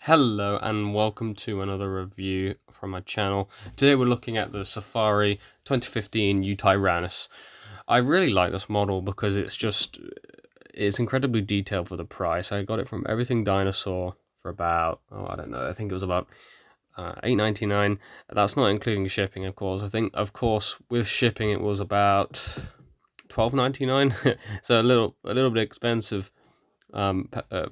Hello and welcome to another review from my channel. Today we're looking at the Safari 2015 Yutyrannus. I really like this model because it's incredibly detailed for the price. I got it from Everything Dinosaur for about, I don't know, I think it was about $8.99. That's not including shipping, of course. I think, of course, with shipping it was about $12.99, so a little bit expensive for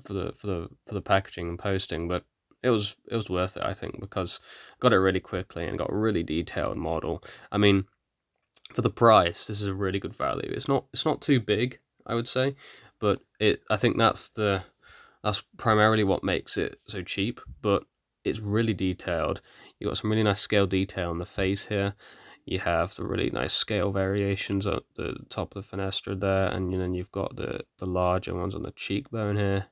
the packaging and posting, but it was worth it, I think, because I got it really quickly and got a really detailed model. I mean, for the price, this is a really good value. It's not too big, I would say, but I think that's primarily what makes it so cheap. But it's really detailed. You got some really nice scale detail on the face here. You have the really nice scale variations at the top of the fenestra there, and then you've got the larger ones on the cheekbone here.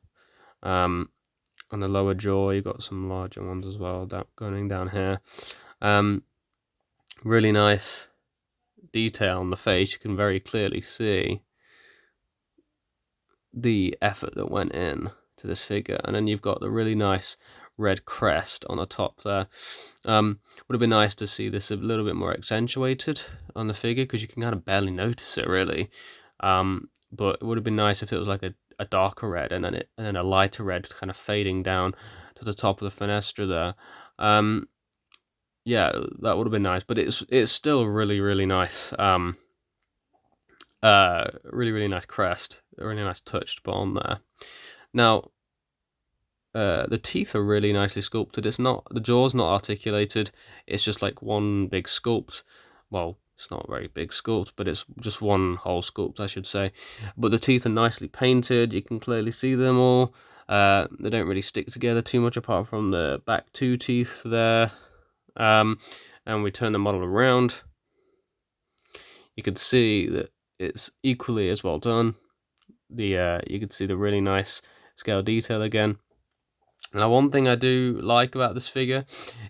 On the lower jaw, you've got some larger ones as well going down here. Really nice detail on the face. You can very clearly see the effort that went in to this figure, and then you've got the really nice red crest on the top there. Would have been nice to see this a little bit more accentuated on the figure, because you can kind of barely notice it really. But it would have been nice if it was like a darker red and then a lighter red kind of fading down to the top of the fenestra there. Yeah, that would have been nice, but it's still really nice. Really nice crest, a really nice touch to put on there. Now, the teeth are really nicely sculpted. The jaw's not articulated. It's just like one big sculpt. Well, it's not a very big sculpt, but it's just one whole sculpt, I should say. But the teeth are nicely painted. You can clearly see them all. They don't really stick together too much, apart from the back two teeth there. And we turn the model around. You can see that it's equally as well done. You can see the really nice scale detail again. Now, one thing I do like about this figure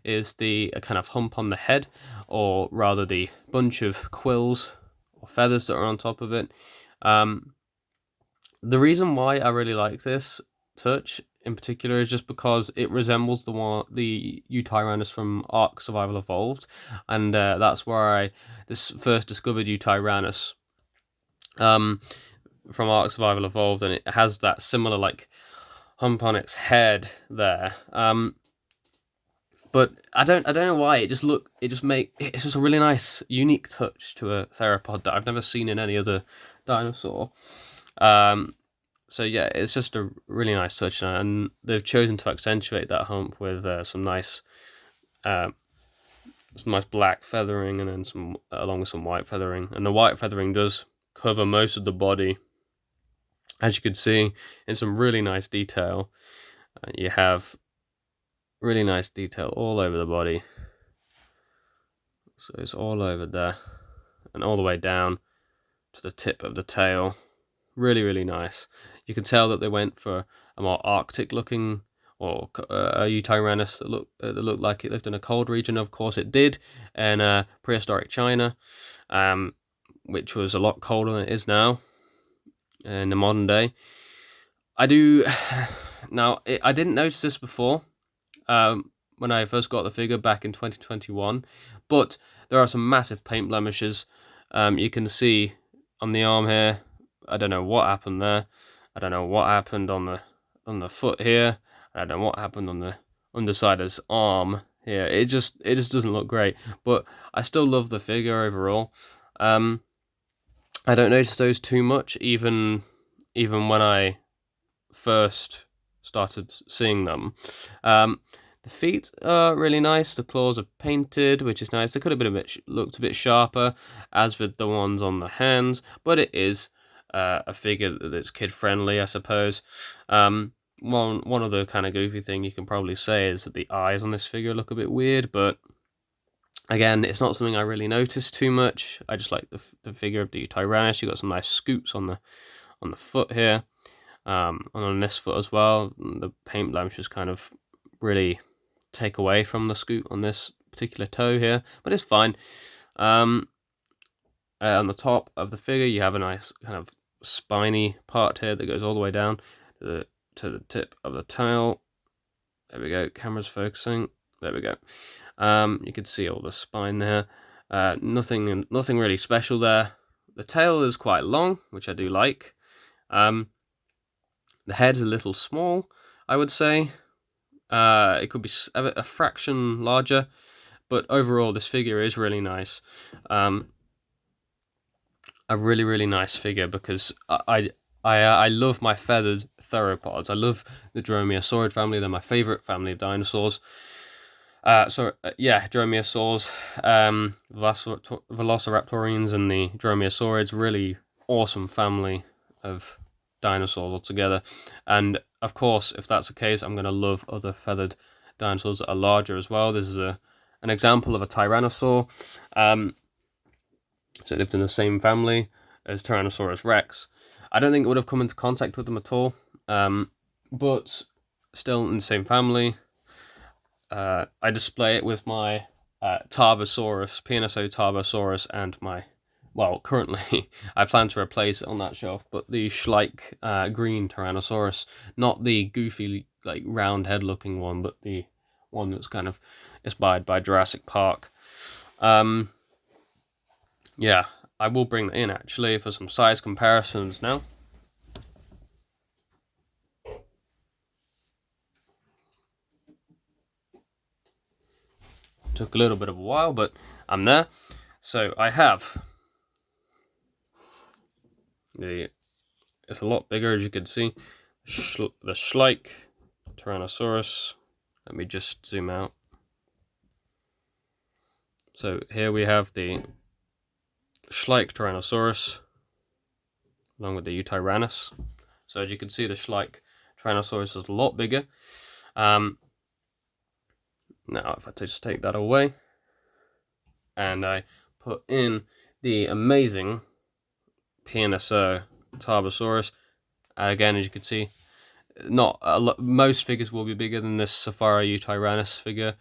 is the kind of hump on the head, or rather the bunch of quills or feathers that are on top of it. The reason why I really like this touch in particular is just because it resembles the Yutyrannus from Ark Survival Evolved, and that's where I first discovered Yutyrannus from Ark Survival Evolved, and it has that similar like hump on its head there. But I don't know why it's just a really nice unique touch to a theropod that I've never seen in any other dinosaur. So yeah, it's just a really nice touch, and they've chosen to accentuate that hump with some nice black feathering, and then along with some white feathering. And the white feathering does cover most of the body, as you can see, in some really nice detail. You have really nice detail all over the body, so it's all over there and all the way down to the tip of the tail. Really nice. You can tell that they went for a more arctic looking, or a Yutyrannus that looked like it lived in a cold region. Of course it did in prehistoric China, which was a lot colder than it is now in the modern day. I didn't notice this before when I first got the figure back in 2021, but there are some massive paint blemishes. You can see on the arm here. I don't know what happened there. I don't know what happened on the foot here. I don't know what happened on the underside of his arm here. It just doesn't look great, but I still love the figure overall. I don't notice those too much, even when I first started seeing them. The feet are really nice. The claws are painted, which is nice. They could have been looked a bit sharper, as with the ones on the hands, but it is a figure that's kid friendly, I suppose. One other kind of goofy thing you can probably say is that the eyes on this figure look a bit weird, but again, it's not something I really notice too much. I just like the figure of the Yutyrannus. You got some nice scoops on the foot here, and on this foot as well. The paint blemishes kind of really take away from the scoop on this particular toe here, but it's fine. On the top of the figure, you have a nice kind of spiny part here that goes all the way down to the tip of the tail. There we we go. Camera's focusing. There we go. You can see all the spine there. Nothing really special there. The tail is quite long, which I do like. The head's a little small, I would say. It could be a fraction larger, but overall this figure is really nice. A really nice figure, because I love my feathered theropods. I love the dromaeosaurid family. They're my favorite family of dinosaurs. Yeah, dromaeosaurs, velociraptorians, and the dromaeosaurids. Really awesome family of dinosaurs altogether. And of course, if that's the case, I'm going to love other feathered dinosaurs that are larger as well. This is an example of a tyrannosaur. So it lived in the same family as Tyrannosaurus rex. I don't think it would have come into contact with them at all, but still in the same family. I display it with my Tarbosaurus, PNSO Tarbosaurus, and my, well, currently I plan to replace it on that shelf, but the Schleich green Tyrannosaurus, not the goofy, like, round head looking one, but the one that's kind of inspired by Jurassic Park. Yeah, I will bring that in actually for some size comparisons now. Took a little bit of a while, but I'm there. So I have it's a lot bigger, as you can see, the Schleich Tyrannosaurus. Let me just zoom out. So here we have the Schleich Tyrannosaurus along with the Yutyrannus. So as you can see, the Schleich Tyrannosaurus is a lot bigger. Now if I just take that away and I put in the amazing PNSO Tarbosaurus, again, as you can see, not a lot, most figures will be bigger than this Safari Yutyrannus figure.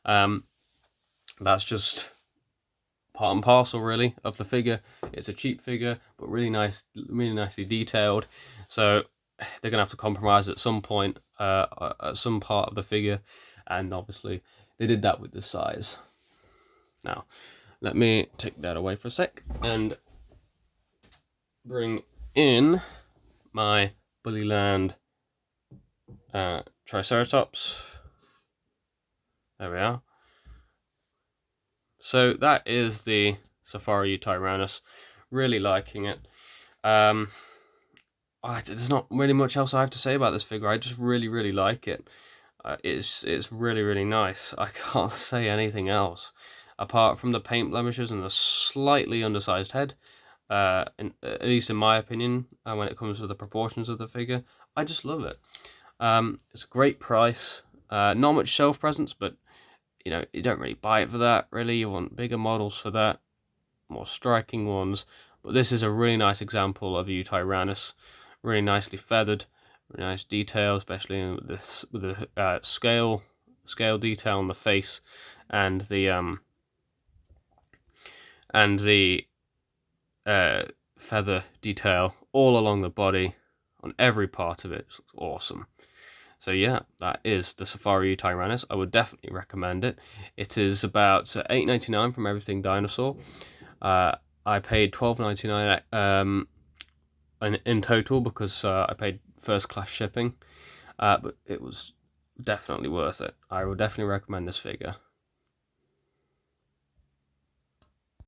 That's just part and parcel, really, of the figure. It's a cheap figure, but really nice, really nicely detailed. So they're gonna have to compromise at some point, at some part of the figure, and obviously they did that with the size. Now, let me take that away for a sec and bring in my Bullyland Triceratops. There we are. So that is the Safari Yutyrannus. Really liking it. There's not really much else I have to say about this figure. I just really like it. It's really nice. I can't say anything else apart from the paint blemishes and the slightly undersized head. At least in my opinion, when it comes to the proportions of the figure, I just love it. It's a great price. Not much shelf presence, but you know, you don't really buy it for that, really. You want bigger models for that, more striking ones. But this is a really nice example of a Yutyrannus, really nicely feathered, really nice detail, especially with this, with the scale detail on the face, and the feather detail all along the body, on every part of it. It's awesome. So yeah, that is the Safari Yutyrannus. I would definitely recommend it. It is about $8.99 from Everything Dinosaur. I paid $12.99 in total, because I paid first class shipping, but it was definitely worth it. I would definitely recommend this figure.